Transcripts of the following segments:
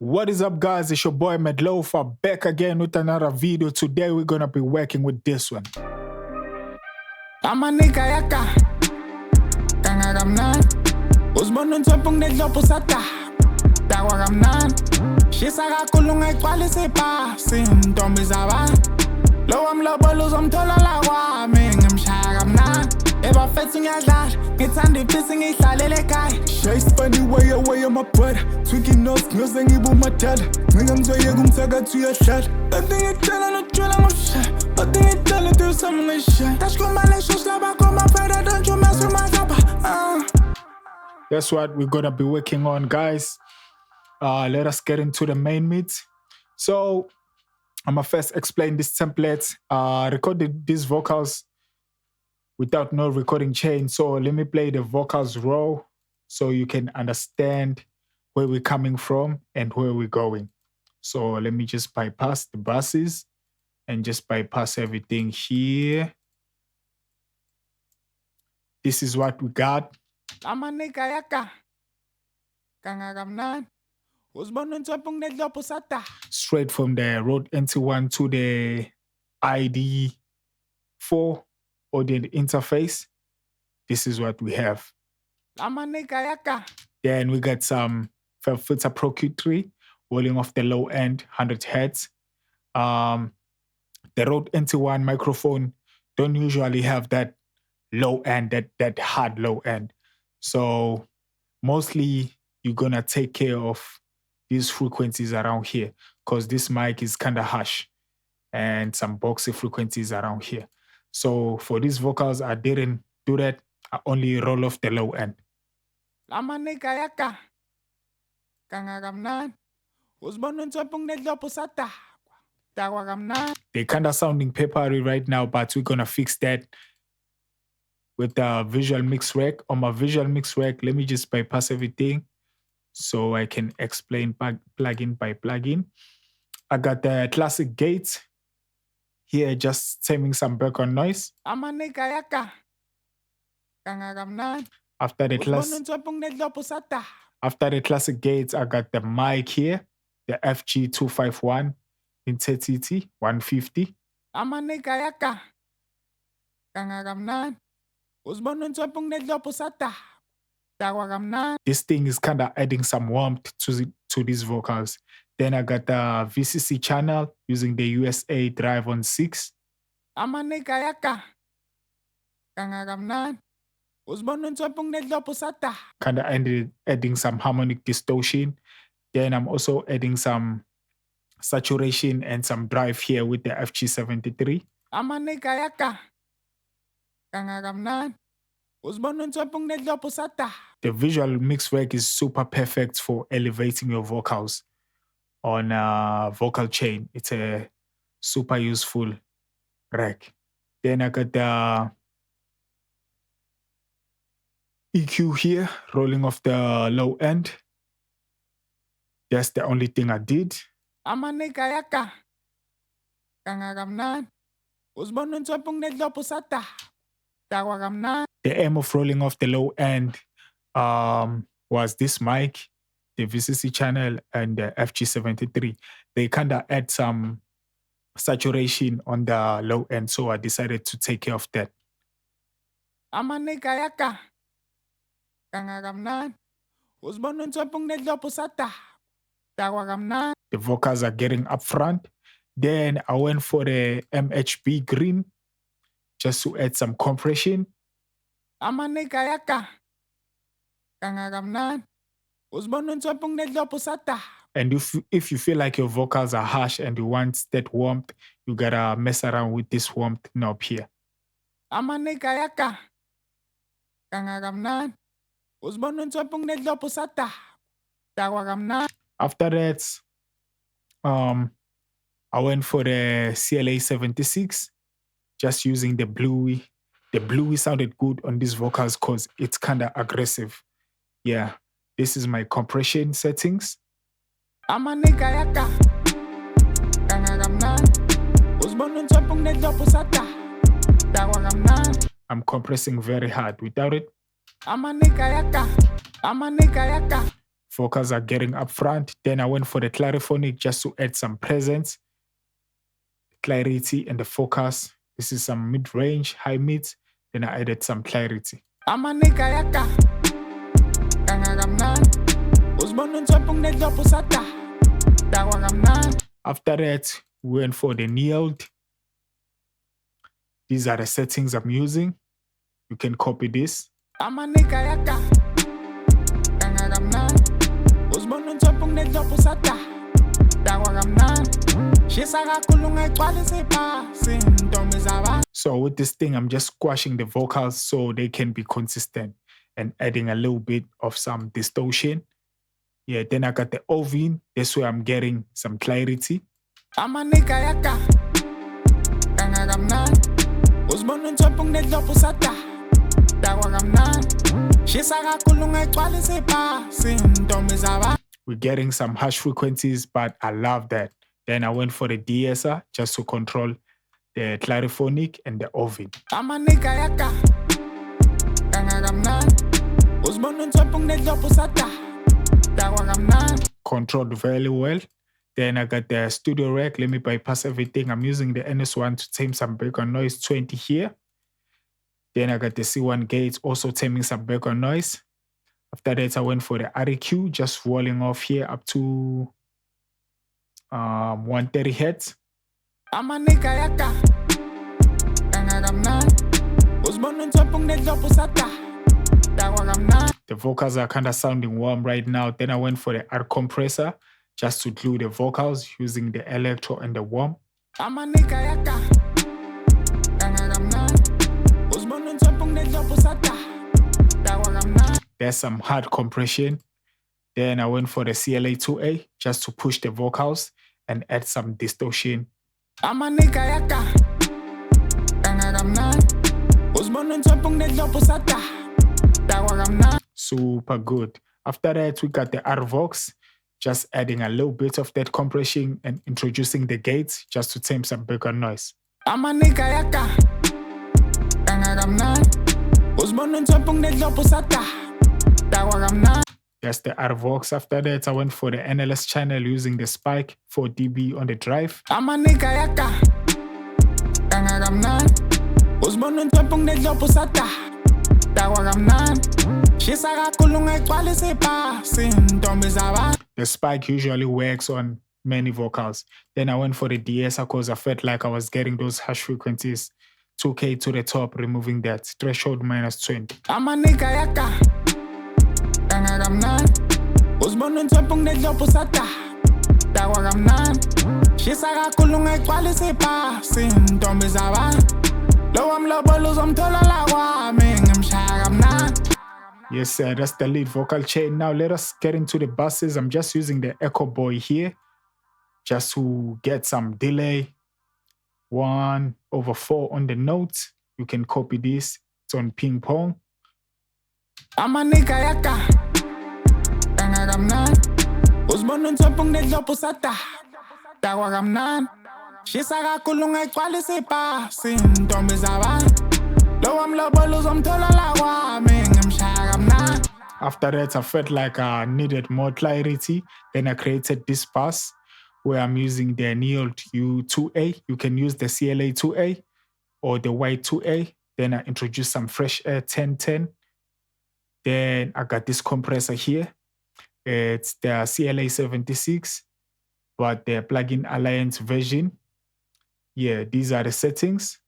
What is up, guys? It's your boy Medlofa back again with another video. Today we're gonna be working with this one. Amanika yaka kangagamnan uzibona uNthombe kunedlopho sada dakwa kamnandi shisa kakhulu ngayigcwalisa ibhasi intombi zabantu lo wamlobola uzomthola la kwami ngimshaya kamnandi ebafethu ngiyadlala ngithanda iphisi ngihlalele ekhaya Chase funny way on my butt tweaking notes ngiyoze ngibe umadala ncika ngizoyeka umsakathi uyahlala Bathi ngitshela nojula ngomshaya Bathi ngitshela do something ngishaya Tashkumale shoslaba koma feda don't you mess with my zaba That's what we're gonna be working on, guys. Let us get into the main meat. So I'm gonna first explain this template. Recorded these vocals without no recording chain. So let me play the vocals raw so you can understand where we're coming from and where we're going. So let me just bypass the buses and just bypass everything here. This is what we got. Amanika yaka kangagamnan uzibona uNthombe kunedlopho sada Straight from the Rode NT1 to the ID4 audio interface. This is what we have. Amanika yaka Then we got some Filter Pro Q3 rolling off the low end, 100 Hz. The Rode NT1 microphone don't usually have that low end, that hard low end. So mostly you're gonna take care of these frequencies around here because this mic is kind of harsh and some boxy frequencies around here. So for these vocals, I didn't do that. I only roll off the low end. Amanika yaka kangagamnan uzibona uNthombe kunedlopho sada dakwa kamnandi They're kind of sounding papery right now, but we're gonna fix that with the visual mix rack. On my visual mix rack, let me just bypass everything so I can explain plugin by plugin. I got the classic gate here, just stemming some background noise. Amanika yaka kangagamnan After the uzibona uNthombe kunedlopho sada after the classic gates, I got the mic here, the FG251 Intensity 150. Amanika yaka kangagamnan uzibona uNthombe kunedlopho sada dakwa kamnandi This thing is kind of adding some warmth to these vocals. Then I got the VCC channel using the USA drive on 6. Amanika yaka kangagamnan uzibona uNthombe kunedlopho sada Kind of adding some harmonic distortion. Then I'm also adding some saturation and some drive here with the FG73. Amanika yaka kangagamnan uzibona uNthombe kunedlopho sada The visual mix work is super perfect for elevating your vocals on a vocal chain. It's a super useful rack. Then I got the EQ here, rolling off the low end. That's the only thing I did. Amanika yaka kangagamnan uzibona uNthombe kunedlopho sada dakwa kamnandi The aim of rolling off the low end was this mic, the VCC channel, and the FG73. They kind of add some saturation on the low end, so I decided to take care of that. Amanika yaka kangagamnan uzibona uNthombe kunedlopho sada dakwa kamnandi The vocals are getting up front. Then I went for the MHB green just to add some compression. Amanika yaka kangagamnan uzibona uNthombe kunedlopho sada And if you feel like your vocals are harsh and you want that warmth, you gotta mess around with this warmth knob here. Amanika yaka kangagamnan uzibona uNthombe kunedlopho sada dakwa kamnandi After that, I went for the CLA 76, just using the bluey. The bluey sounded good on these vocals because it's kind of aggressive. Yeah, this is my compression settings. Amanika yaka kangagamnan uzibona uNthombe kunedlopho sada dakwa kamnandi I'm compressing very hard. Without it, Amanika yaka vocals are getting up front. Then I went for the clariphonic just to add some presence, clarity, and the focus. This is some mid-range, high mids. Then I added some clarity. After that, we went for the kneeled. These are the settings I'm using. You can copy this. So with this thing, I'm just squashing the vocals so they can be consistent and adding a little bit of some distortion. Yeah, then I got the ovin. That's where I'm getting some clarity. We're getting some harsh frequencies, but I love that. Then I went for the de-esser just to control the clariphonic and the ovin. Controlled very well. Then I got the studio rack. Let me bypass everything. I'm using the NS1 to tame some background noise, 20 here. Then I got the C1 gate, also taming some background noise. After that, I went for the REQ, just rolling off here up to 130 hertz. The vocals are kind of sounding warm right now. Then I went for the R compressor just to glue the vocals using the electro and the warm. There's some hard compression. Then I went for the CLA2A just to push the vocals and add some distortion. Super good. After that, we got the R-Vox, just adding a little bit of that compression and introducing the gates just to tame some background noise. That's the R-Vox. After that, I went for the NLS channel using the spike 4 dB on the drive. The spike usually works on many vocals. Then I went for the de-esser because I felt like I was getting those harsh frequencies. 2K to the top, removing that. Threshold -20. Yes, sir, that's the lead vocal chain. Now let us get into the basses. I'm just using the Echo Boy here just to get some delay. 1/4 on the notes. You can copy this. It's on ping pong. After that, I felt like I needed more clarity. Then I created this pass where I'm using the annealed U2A. You can use the CLA2A or the Y2A. Then I introduced some fresh air 1010. Then I got this compressor here. It's the CLA76, but the plugin Alliance version. Yeah, these are the settings.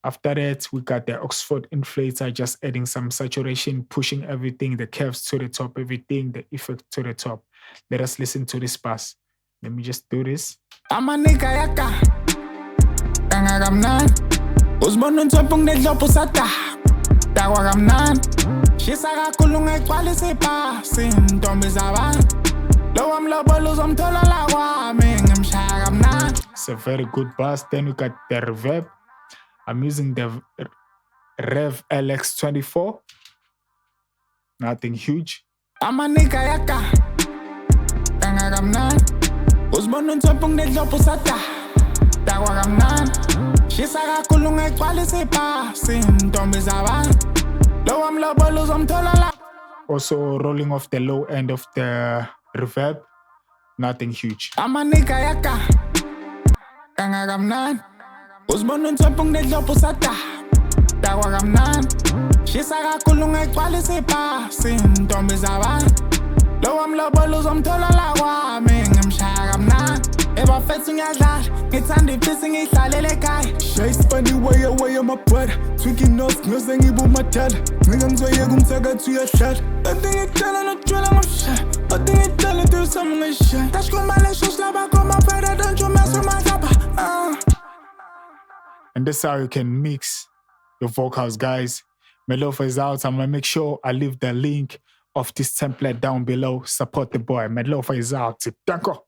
After that, we got the Oxford inflator, just adding some saturation, pushing everything, the curves to the top, everything, the effect to the top. Let us listen to this pass. Let me just do this. It's a very good bass. Then we got the reverb. I'm using the Rev LX24. Nothing huge. Also rolling off the low end of the reverb. Nothing huge. Amanika yaka kangakamnani uzibona uNtswempu kunedlophu sada dakwakamnani shisa kakhulu ngegcwalisa ibhasi intombi zabantu lo wamlobola uzomthola la kwami ngimshaya kamnani ebafethu ngiyadlala ngithanda ifisi ngihlalele ekhaya Shay's funny way my brother Tweaking nose ngiyoze ngibe umadala Ncika ngizoyeka umthakathi uyahlala Ade ngitshela notshwela ngomshaya Ade ngitshela do something ngishaya Tashkuma lesho slaba koma brother don't you mess with my rapper And this is how you can mix your vocals, guys. Melofa is out. I'm gonna make sure I leave the link of this template down below. Support the boy. Melofa is out. Danko.